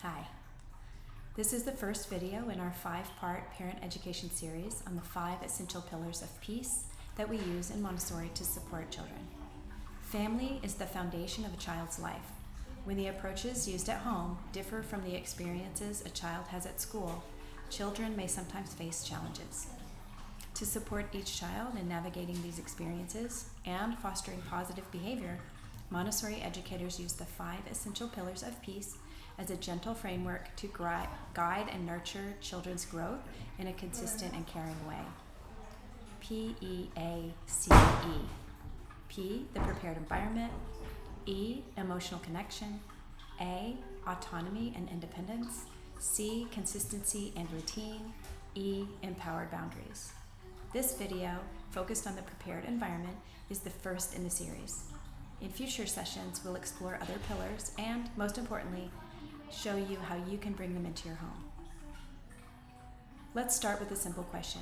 Hi. This is the first video in our 5-part parent education series on the 5 essential pillars of peace that we use in Montessori to support children. Family is the foundation of a child's life. When the approaches used at home differ from the experiences a child has at school, children may sometimes face challenges. To support each child in navigating these experiences and fostering positive behavior, Montessori educators use the 5 essential pillars of peace as a gentle framework to guide and nurture children's growth in a consistent and caring way. P.E.A.C.E. P, the prepared environment. E, emotional connection. A, autonomy and independence. C, consistency and routine. E, empowered boundaries. This video, focused on the prepared environment, is the first in the series. In future sessions, we'll explore other pillars and, most importantly, show you how you can bring them into your home. Let's start with a simple question.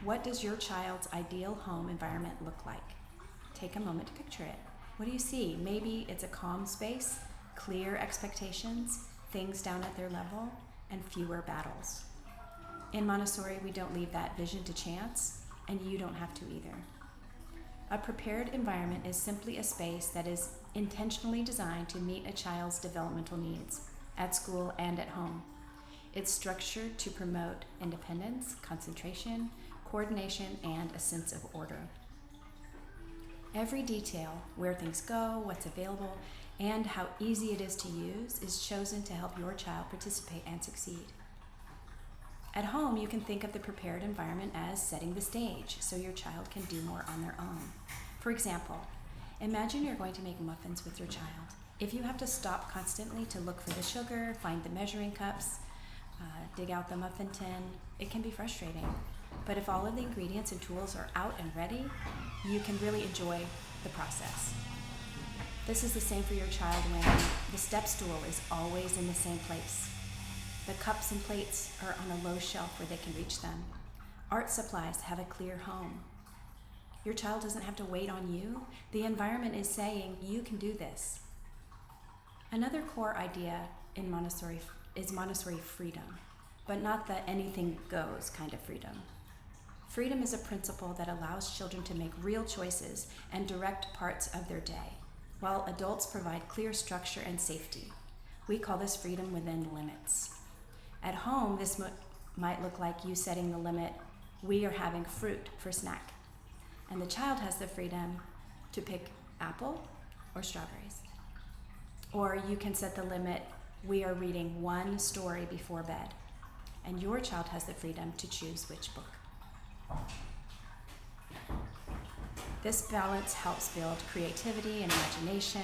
What does your child's ideal home environment look like? Take a moment to picture it. What do you see? Maybe it's a calm space, clear expectations, things down at their level, and fewer battles. In Montessori, we don't leave that vision to chance, and you don't have to either. A prepared environment is simply a space that is intentionally designed to meet a child's developmental needs at school and at home. It's structured to promote independence, concentration, coordination, and a sense of order. Every detail, where things go, what's available, and how easy it is to use, is chosen to help your child participate and succeed. At home, you can think of the prepared environment as setting the stage so your child can do more on their own. For example, imagine you're going to make muffins with your child. If you have to stop constantly to look for the sugar, find the measuring cups, dig out the muffin tin, it can be frustrating. But if all of the ingredients and tools are out and ready, you can really enjoy the process. This is the same for your child when the step stool is always in the same place. The cups and plates are on a low shelf where they can reach them. Art supplies have a clear home. Your child doesn't have to wait on you. The environment is saying, you can do this. Another core idea in Montessori is Montessori freedom, but not the anything goes kind of freedom. Freedom is a principle that allows children to make real choices and direct parts of their day, while adults provide clear structure and safety. We call this freedom within limits. At home, this might look like you setting the limit, we are having fruit for snack. And the child has the freedom to pick apple or strawberries. Or you can set the limit, we are reading one story before bed. And your child has the freedom to choose which book. This balance helps build creativity and imagination,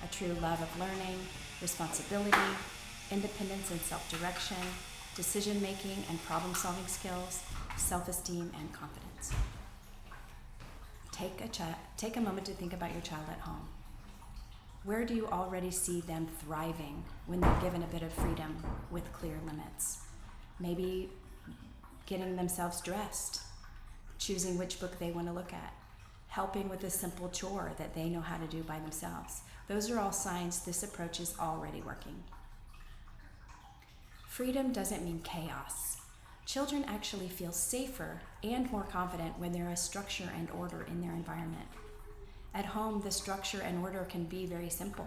a true love of learning, responsibility, independence and self-direction, decision-making and problem-solving skills, self-esteem and confidence. Take a moment to think about your child at home. Where do you already see them thriving when they're given a bit of freedom with clear limits? Maybe getting themselves dressed, choosing which book they want to look at, helping with a simple chore that they know how to do by themselves. Those are all signs this approach is already working. Freedom doesn't mean chaos. Children actually feel safer and more confident when there is structure and order in their environment. At home, the structure and order can be very simple.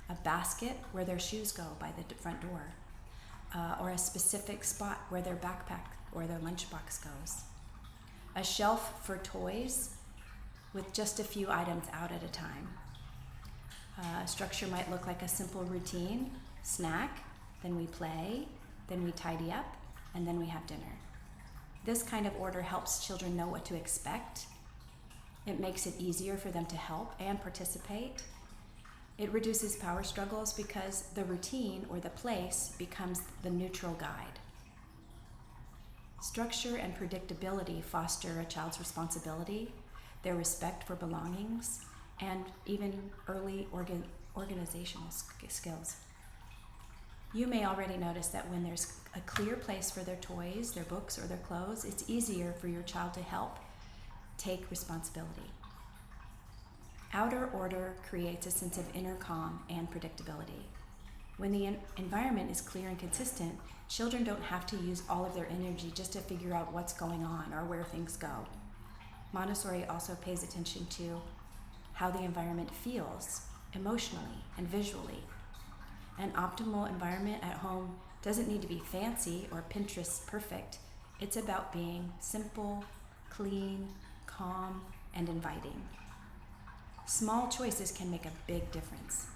A basket where their shoes go by the front door, or a specific spot where their backpack or their lunchbox goes. A shelf for toys with just a few items out at a time. Structure might look like a simple routine, snack, then we play, then we tidy up, and then we have dinner. This kind of order helps children know what to expect. It makes it easier for them to help and participate. It reduces power struggles because the routine or the place becomes the neutral guide. Structure and predictability foster a child's responsibility, their respect for belongings, and even early organizational skills. You may already notice that when there's a clear place for their toys, their books, or their clothes, it's easier for your child to help take responsibility. Outer order creates a sense of inner calm and predictability. When the environment is clear and consistent, children don't have to use all of their energy just to figure out what's going on or where things go. Montessori also pays attention to how the environment feels emotionally and visually. An optimal environment at home doesn't need to be fancy or Pinterest perfect. It's about being simple, clean, calm, and inviting. Small choices can make a big difference.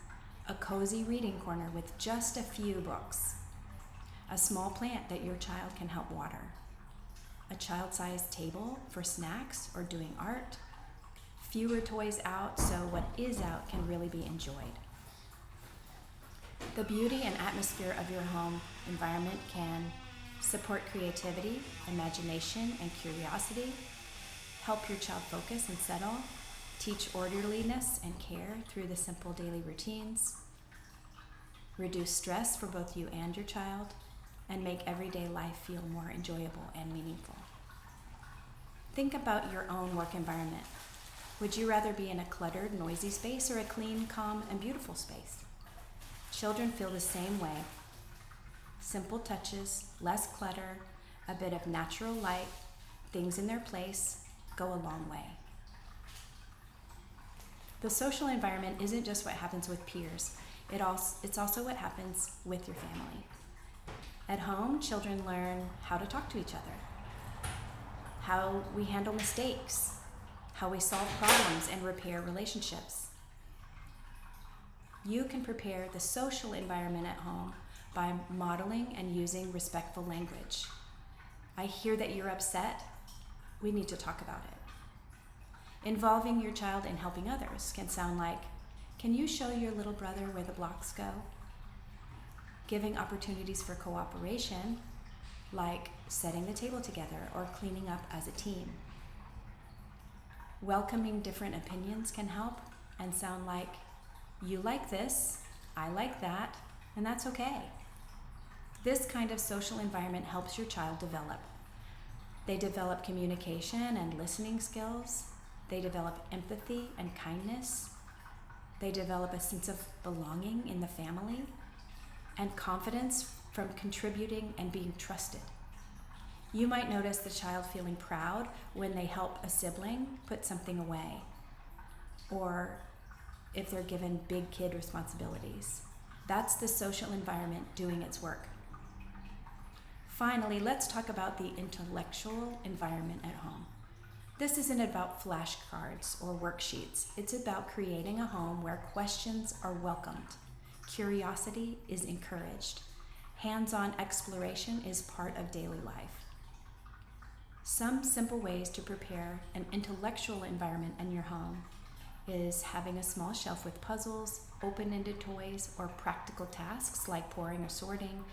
A cozy reading corner with just a few books. A small plant that your child can help water. A child-sized table for snacks or doing art. Fewer toys out so what is out can really be enjoyed. The beauty and atmosphere of your home environment can support creativity, imagination, and curiosity, help your child focus and settle, teach orderliness and care through the simple daily routines, reduce stress for both you and your child, and make everyday life feel more enjoyable and meaningful. Think about your own work environment. Would you rather be in a cluttered, noisy space or a clean, calm, and beautiful space? Children feel the same way. Simple touches, less clutter, a bit of natural light, things in their place go a long way. The social environment isn't just what happens with peers. It's also what happens with your family. At home, children learn how to talk to each other, how we handle mistakes, how we solve problems and repair relationships. You can prepare the social environment at home by modeling and using respectful language. I hear that you're upset. We need to talk about it. Involving your child in helping others can sound like, can you show your little brother where the blocks go? Giving opportunities for cooperation, like setting the table together or cleaning up as a team. Welcoming different opinions can help and sound like, you like this, I like that, and that's okay. This kind of social environment helps your child develop. They develop communication and listening skills. They develop empathy and kindness. They develop a sense of belonging in the family and confidence from contributing and being trusted. You might notice the child feeling proud when they help a sibling put something away, or if they're given big kid responsibilities. That's the social environment doing its work. Finally, let's talk about the intellectual environment at home. This isn't about flashcards or worksheets. It's about creating a home where questions are welcomed. Curiosity is encouraged. Hands-on exploration is part of daily life. Some simple ways to prepare an intellectual environment in your home is having a small shelf with puzzles, open-ended toys, or practical tasks like pouring or sorting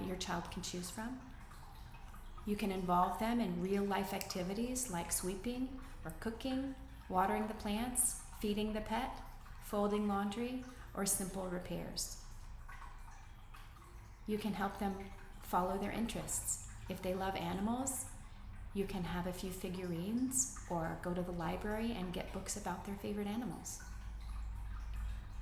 your child can choose from. You can involve them in real-life activities like sweeping or cooking, watering the plants, feeding the pet, folding laundry, or simple repairs. You can help them follow their interests. If they love animals, you can have a few figurines or go to the library and get books about their favorite animals.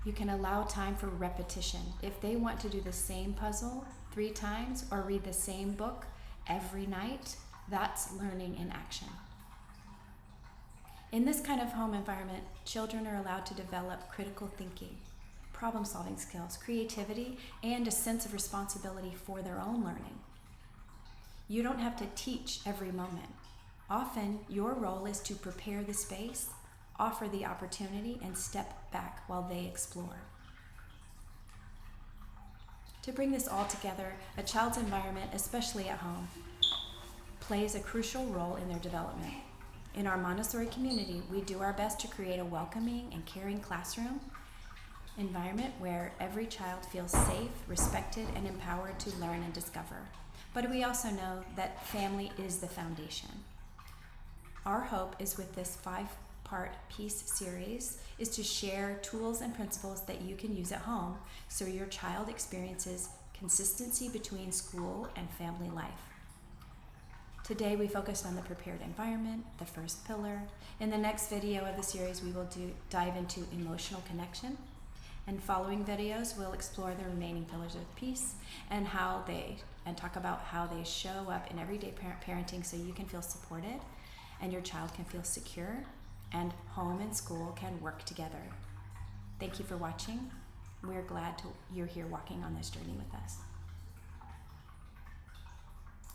You can allow time for repetition. If they want to do the same puzzle 3 times or read the same book every night, that's learning in action. In this kind of home environment, children are allowed to develop critical thinking, problem-solving skills, creativity, and a sense of responsibility for their own learning. You don't have to teach every moment. Often, your role is to prepare the space, offer the opportunity, and step back while they explore. To bring this all together, a child's environment, especially at home, plays a crucial role in their development. In our Montessori community, we do our best to create a welcoming and caring classroom environment where every child feels safe, respected, and empowered to learn and discover. But we also know that family is the foundation. Our hope is with this 5-part P.E.A.C.E series is to share tools and principles that you can use at home so your child experiences consistency between school and family life. Today we focused on the prepared environment, the first pillar. In the next video of the series we will dive into emotional connection And following videos, we'll explore the remaining pillars of peace and talk about how they show up in everyday parenting so you can feel supported and your child can feel secure and home and school can work together. Thank you for watching. We're glad you're here walking on this journey with us.